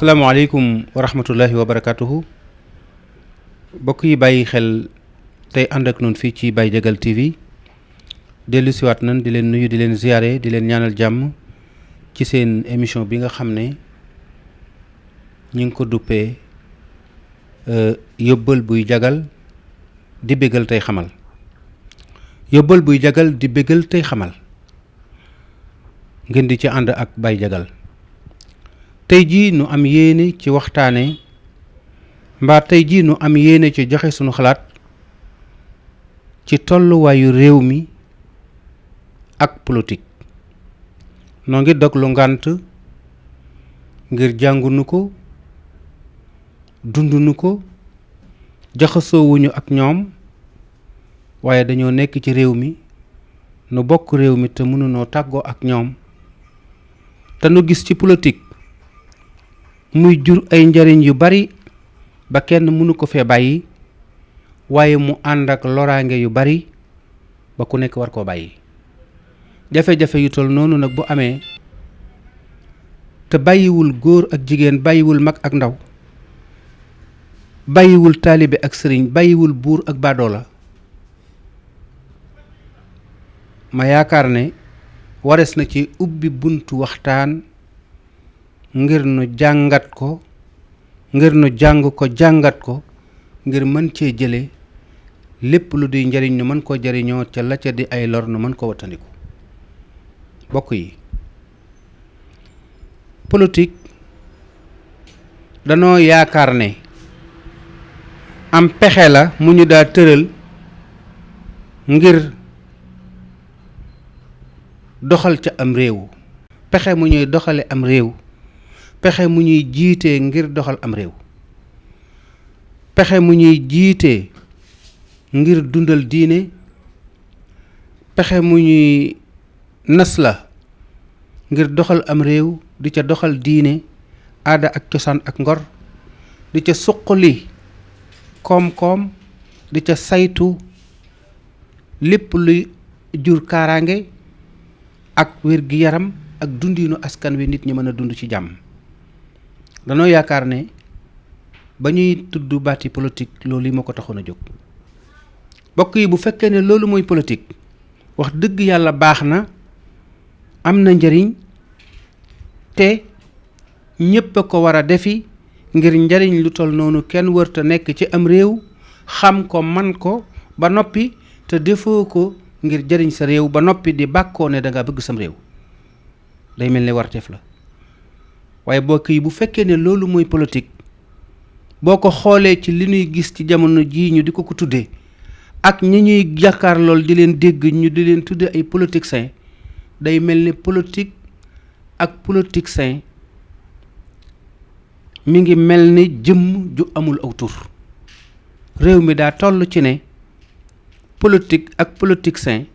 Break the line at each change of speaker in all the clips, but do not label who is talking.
asalaamaaleykum wa rahmatullahi wa barakatuhu bokk yi bàyyi xel tey ànd ak noonu fii ci BAYE-DIAGAL TV dellu siwaat nan di leen nuyu di leen ziyaare di leen ñaanal jàmm ci seen émission bi nga xam ne ñi ngi ko duppee yóbbal buy jagal di bégal tey xamal yóbbal buy jagal di bégal tey xamal ngeen di ci ànd ak BAYE-DIAGAL tey jii nu am yéene ci waxtaane mbaa tey jii nu am yéene ci joxe sunu xalaat ci tolluwaayu réew mi ak politique noo ngi dog lu ngànt ngir jàngunu ko dundunu ko jaxasoowuñu ak ñoom waaye dañoo nekk ci réew mi nu bokk réew mi te mënunoo tàggoo ak ñoom te nu gis ci politique muy jur ay njariñ yu bari ba kenn mënu ko fee bàyyi waaye mu ànd ak loraange yu bari ba ku nekk war koo bàyyi jafe-jafe yu tol noonu nag bu amee te bàyyiwul góor ak jigéen bàyyiwul mag ak ndaw bàyyiwul taalibe ak sëriñ bàyyiwul buur ak baadoola ma yaakaar ne wares na ci ubbi buntu waxtaan ngir nu jàngat ko ngir nu jàng ko jàngat ko ngir mën cee jële lépp lu di njariñ nu mën koo jariñoo ca la ca di ay lor nu mën ko wattandiku bokk yi politique danoo yaakaar ne am pexe la mu ñu daa tëral ngir doxal ca am réew pexe mu ñuy doxale am réew pexe mu ñuy jiitee ngir doxal am réew pexe mu ñuy jiitee ngir dundal diine pexe mu ñuy nas la ngir doxal am réew di ca doxal diine aada ak cosaan ak ngor di ca suqali koom-koom di ca saytu lépp luy jur kaaraange ak wér-gi-yaram ak dundinu askan wi nit ñi mën a dund ci jàmm danoo yaakaar ne ba ñuy tudd baati politique loolu yi moo ko taxoon a jóg bokk yi bu fekkee ne loolu mooy politique wax dëgg yàlla baax na am na njariñ te ñépp a ko war a defi ngir njariñ lu toll noonu kenn wërta nekk ci am réew xam ko man ko ba noppi te defoo ko ngir jariñ sa réew ba noppi di bàkkoo ne danga bëgg sam réew day mel ne warteef la waaye bokk yi bu fekkee ne loolu mooy politique boo ko xoolee ci li ñuy gis ci jamono jii ñu di ko tuddee ak ñi ñuy jàkkaar lool di leen dégg ñu di leen tudde ay politiciens day mel ne politique ak politiciens mi ngi mel ni jëmm ju amul aw tur réew mi daa toll ci ne politique ak politiciens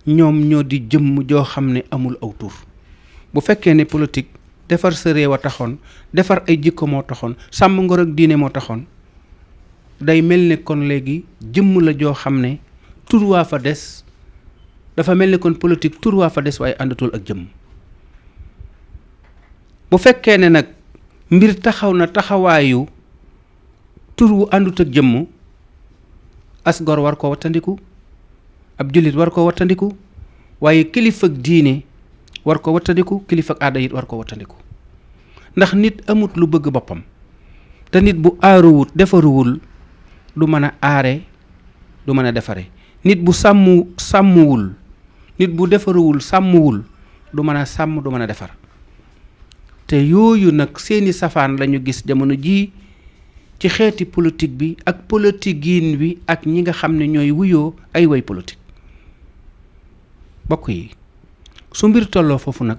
ñoom ñoo di jëmm joo xam ne amul aw tur bu fekkee ne politique defar sa réew a taxoon defar ay jikko moo taxoon sàmm ngor ak diine moo taxoon day mel ne kon léegi jëmm la joo xam ne tur waa fa des dafa mel ne kon politique tur waa fa des waaye àndatul ak jëmm bu fekkee ne nag mbir taxaw na taxawaayu tur wu àndut ak jëmm as gor war ko wattandiku ab jullit war ko wattandiku waaye kilifa ak diine war ko wattandiku kilifa ak aada it war ko wattandiku ndax nit amut lu bëgg boppam te nit bu aaruwut defaruwul du mën a aare du mën a defare nit bu sàmmuwul nit bu defaruwul sàmmuwul du mën a sàmm du mën a defar te yooyu nag seeni safaan lañu gis jamono jii ci xeeti politique bi ak politikiin bi ak ñi nga xam ne ñooy wuyoo ay way politique bokk yi su mbir tolloo foofu nag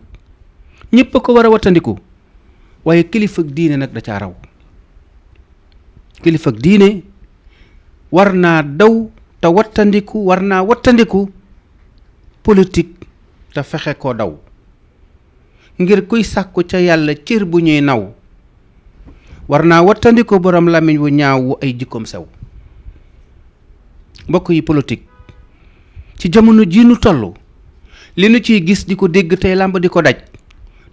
ñépp a ko war a wattandiku waaye kilifa ak diine nag da caa raw kilifa ak diine war naa daw te wattandiku war naa wattandiku politique te fexe koo daw ngir kuy sàkku ca yàlla cër bu ñuy naw war naa wattandiku borom làmmiñ wu ñaaw wu ay jikkoom sew mbokk yi politique ci jamono ji nu toll li nu ciy gis di ko dégg tey làmb di ko daj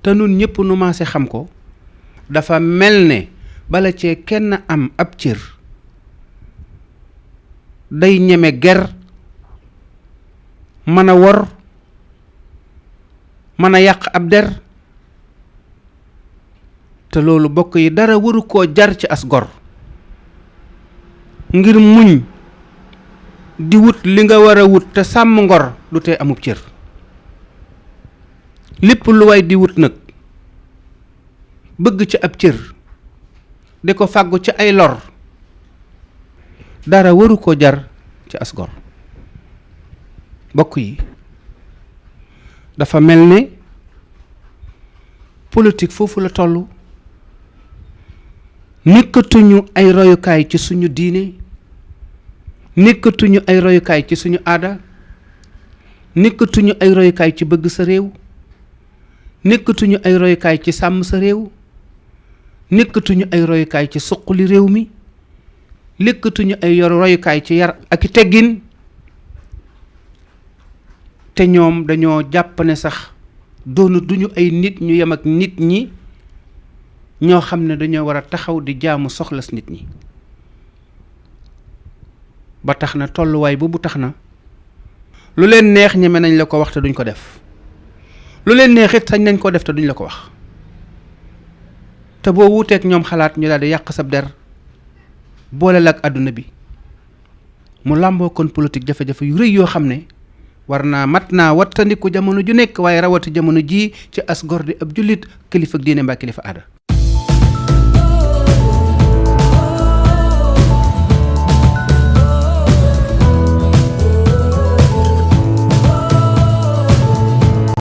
te nun ñëpp nu maase xam ko dafa mel ne bala cee kenn am ab cër day ñeme ger mën a wor mën a yàq ab der te loolu bokk yi dara waru koo jar ci as gor ngir muñ di wut li nga war a wut te sàmm ngor du tee amub cër lépp lu way di wut nag bëgg ci ab cër di ko fàggu ci ay lor dara waru ko jar ci as gor bokk yi dafa mel ne politique foofu la toll nekkatuñu ay royukaay ci suñu diine nekkatuñu ay royukaay ci suñu aada nekkatuñu ay royukaay ci bëgg sa réew nekkatuñu ay royukaay ci sàmm sa réew nekkatuñu ay royukaay ci suqali réew mi nekkatuñu ay royukaay ci yar ak i teggin te ñoom dañoo jàpp ne sax doonu duñu ay nit ñu yem ak nit ñi ñoo xam ne dañoo war a taxaw di jaamu soxlas nit ñi ba tax na tolluwaay boobu tax na lu leen neex ñeme nañ la ko wax te duñ ko def lu leen neex it sañ nañ ko def te duñ la ko wax te boo wuuteeg ñoom xalaat ñu daal di yàq sab der boole la ak àdduna bi mu làmboo kon politique jafe-jafe yu rëy yoo xam ne war naa mat naa wattandiku jamono ju nekk waaye rawati jamono jii ci as gor di ab jullit kilifa diine mbaa kilifa aada